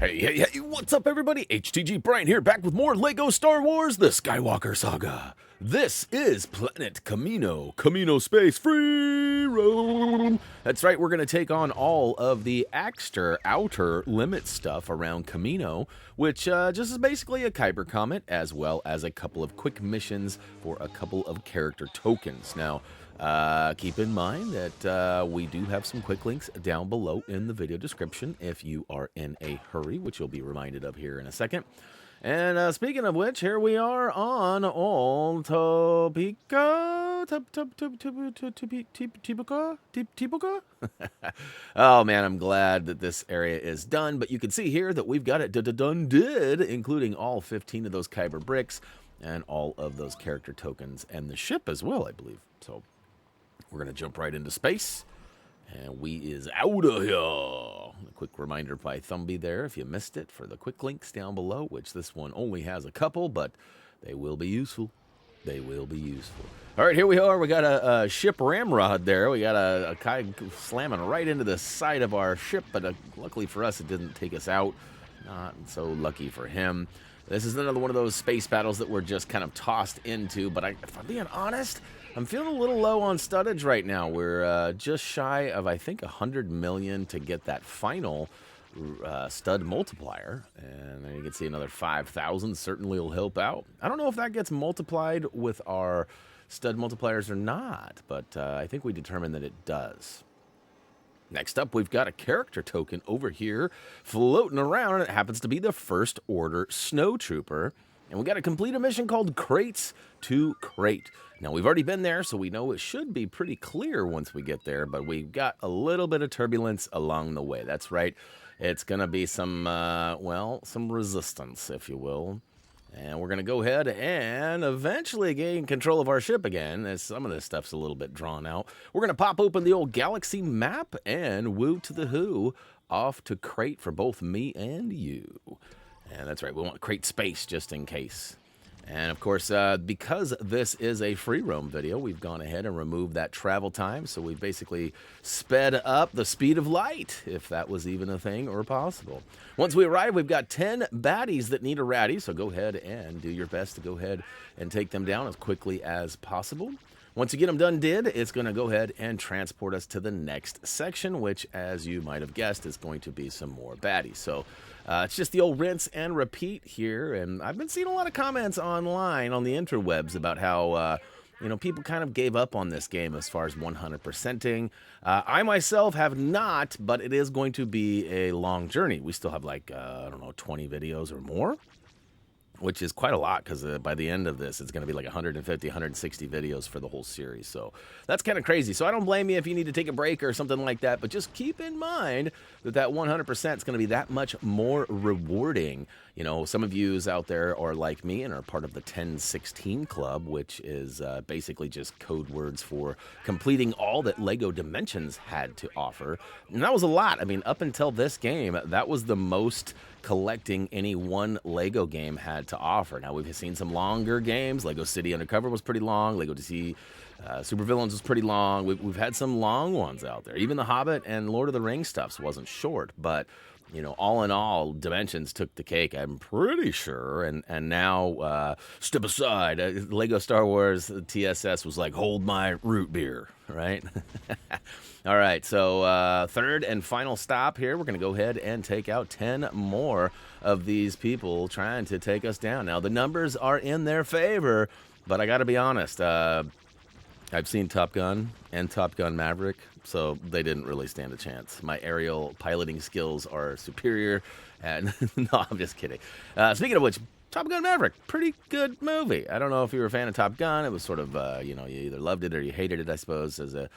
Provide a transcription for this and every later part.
Hey, what's up everybody? HTG Brian here, back with more LEGO Star Wars, the Skywalker Saga. This is Planet Kamino Space free roam. That's right, we're going to take on all of the outer limit stuff around Kamino, which just is basically a Kyber Comet, as well as a couple of quick missions for a couple of character tokens. Now, keep in mind that we do have some quick links down below in the video description if you are in a hurry, which you'll be reminded of here in a second. And speaking of which, here we are on Old Topeka. Tibuca? Oh man, I'm glad that this area is done, but you can see here that we've got it done, including all 15 of those Kyber bricks and all of those character tokens and the ship as well, I believe. So we're going to jump right into space, and we is out of here. A quick reminder by Thumbie there, if you missed it, for the quick links down below, which this one only has a couple, but they will be useful. They will be useful. All right, here we are. We got a ship ramrod there. We got a guy slamming right into the side of our ship, but luckily for us, it didn't take us out. Not so lucky for him. This is another one of those space battles that we're just kind of tossed into, but if I'm being honest, I'm feeling a little low on studdage right now. We're just shy of, I think, 100 million to get that final stud multiplier. And then you can see another 5,000 certainly will help out. I don't know if that gets multiplied with our stud multipliers or not, but I think we determined that it does. Next up, we've got a character token over here floating around, and it happens to be the First Order Snowtrooper. And we got to complete a mission called Crates to Crait. Now, we've already been there, so we know it should be pretty clear once we get there, but we've got a little bit of turbulence along the way. That's right. It's going to be some, some resistance, if you will. And we're going to go ahead and eventually gain control of our ship again, as some of this stuff's a little bit drawn out. We're going to pop open the old galaxy map and woo to the who off to Crait for both me and you. And that's right, we want Crait Space just in case. And of course, because this is a free roam video, we've gone ahead and removed that travel time. So we've basically sped up the speed of light, if that was even a thing or possible. Once we arrive, we've got 10 baddies that need a ratty. So go ahead and do your best to go ahead and take them down as quickly as possible. Once you get them done it's going to go ahead and transport us to the next section, which, as you might have guessed, is going to be some more baddies. So it's just the old rinse and repeat here, and I've been seeing a lot of comments online on the interwebs about how, people kind of gave up on this game as far as 100%ing. I myself have not, but it is going to be a long journey. We still have 20 videos or more, which is quite a lot, because by the end of this, it's going to be like 150, 160 videos for the whole series. So that's kind of crazy. So I don't blame you if you need to take a break or something like that, but just keep in mind that 100% is going to be that much more rewarding. You know, some of you out there are like me and are part of the 1016 Club, which is basically just code words for completing all that LEGO Dimensions had to offer. And that was a lot. I mean, up until this game, that was the most collecting any one LEGO game had to offer. Now, we've seen some longer games. LEGO City Undercover was pretty long. LEGO DC Supervillains was pretty long. We've had some long ones out there. Even the Hobbit and Lord of the Rings stuffs wasn't short, but all in all, Dimensions took the cake, I'm pretty sure. And now, step aside, LEGO Star Wars TSS was like, hold my root beer, right? All right, so third and final stop here. We're going to go ahead and take out 10 more of these people trying to take us down. Now, the numbers are in their favor, but I got to be honest, I've seen Top Gun and Top Gun Maverick, so they didn't really stand a chance. My aerial piloting skills are superior, and no, I'm just kidding. Speaking of which, Top Gun Maverick, pretty good movie. I don't know if you were a fan of Top Gun. It was sort of, you either loved it or you hated it, I suppose, as a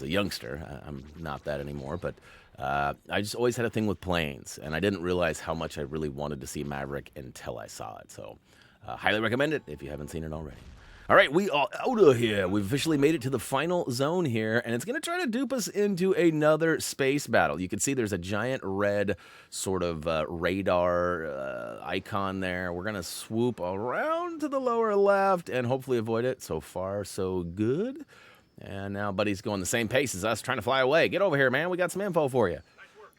youngster. I'm not that anymore, but I just always had a thing with planes, and I didn't realize how much I really wanted to see Maverick until I saw it. So, highly recommend it if you haven't seen it already. All right, we are out of here. We've officially made it to the final zone here, and it's going to try to dupe us into another space battle. You can see there's a giant red sort of radar icon there. We're going to swoop around to the lower left and hopefully avoid it. So far, so good. And now Buddy's going the same pace as us, trying to fly away. Get over here, man. We got some info for you.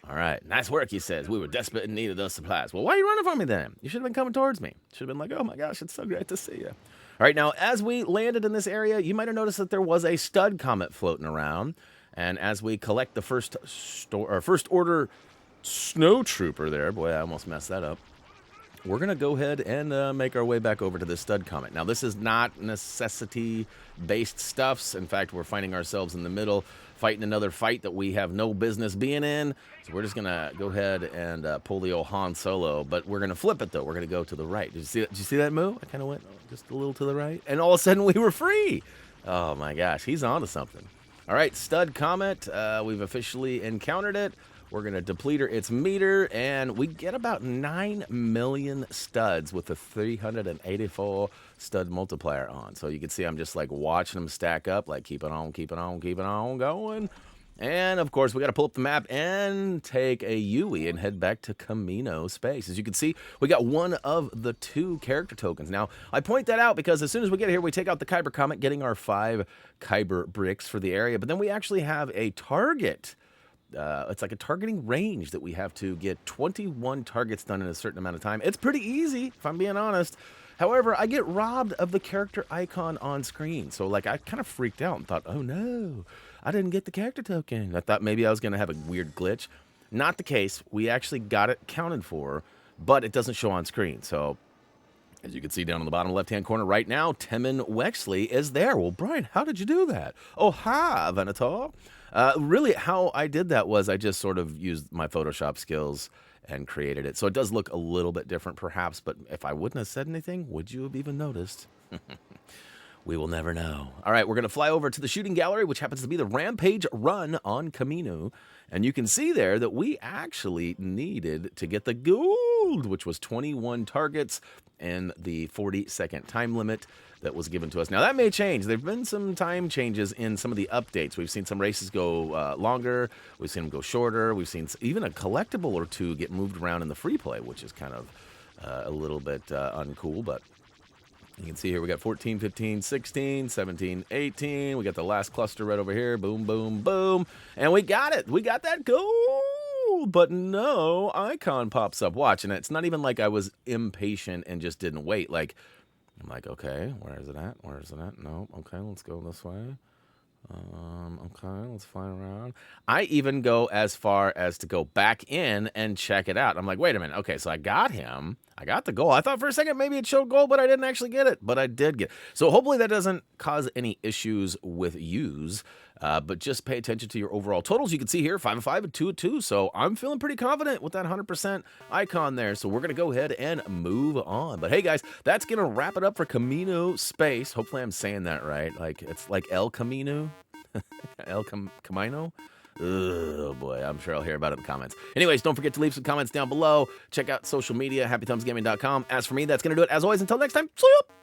All right, nice work, he says. We were desperate in need of those supplies. Well, why are you running from me then? You should have been coming towards me. Should have been like, oh my gosh, it's so great to see you. All right, now, as we landed in this area, you might have noticed that there was a stud comet floating around. And as we collect the first order Snowtrooper there, boy, I almost messed that up. We're going to go ahead and make our way back over to this stud comet. Now, this is not necessity-based stuffs. In fact, we're finding ourselves in the middle, fighting another fight that we have no business being in. So we're just going to go ahead and pull the old Han Solo. But we're going to flip it, though. We're going to go to the right. Did you see that move? I kind of went just a little to the right. And all of a sudden, we were free. Oh, my gosh. He's on to something. All right, stud comet. We've officially encountered it. We're going to deplete its meter, and we get about 9 million studs with a 384 stud multiplier on. So you can see I'm just like watching them stack up, like keep it on, keep it on, keep it on going. And, of course, we got to pull up the map and take a Yui and head back to Kamino Space. As you can see, we got one of the 2 character tokens. Now, I point that out because as soon as we get here, we take out the Kyber Comet, getting our 5 Kyber bricks for the area. But then we actually have a target. It's like a targeting range that we have to get 21 targets done in a certain amount of time. It's pretty easy, if I'm being honest. However, I get robbed of the character icon on screen. So, like, I kind of freaked out and thought, oh, no, I didn't get the character token. I thought maybe I was going to have a weird glitch. Not the case. We actually got it counted for, but it doesn't show on screen. So, as you can see down in the bottom left-hand corner right now, Temmin Wexley is there. Well, Brian, how did you do that? Oh, hi, Venator. Really, how I did that was I just sort of used my Photoshop skills and created it. So it does look a little bit different, perhaps, but if I wouldn't have said anything, would you have even noticed? We will never know. All right, we're going to fly over to the shooting gallery, which happens to be the Rampage run on Kamino. And you can see there that we actually needed to get the gold, which was 21 targets and the 40-second time limit that was given to us. Now, that may change. There have been some time changes in some of the updates. We've seen some races go longer. We've seen them go shorter. We've seen even a collectible or 2 get moved around in the free play, which is kind of a little bit uncool, but you can see here we got 14, 15, 16, 17, 18. We got the last cluster right over here. Boom, boom, boom. And we got it. We got that gold. But no icon pops up. Watch. And it's not even like I was impatient and just didn't wait. Like, I'm like, okay, where is it at? Where is it at? No. Okay, let's go this way. Okay, let's fly around. I even go as far as to go back in and check it out. I'm like, wait a minute. Okay, so I got him. I got the goal. I thought for a second maybe it showed gold, but I didn't actually get it. But I did get it. So hopefully that doesn't cause any issues with use. But just pay attention to your overall totals. You can see here, 5 of 5 and 2 of 2. So I'm feeling pretty confident with that 100% icon there. So we're going to go ahead and move on. But hey, guys, that's going to wrap it up for Kamino Space. Hopefully I'm saying that right. Like, it's like El Camino. Kamino? Oh boy, I'm sure I'll hear about it in the comments. Anyways, don't forget to leave some comments down below. Check out social media, HappyThumbsGaming.com. As for me, that's going to do it. As always, until next time, see ya!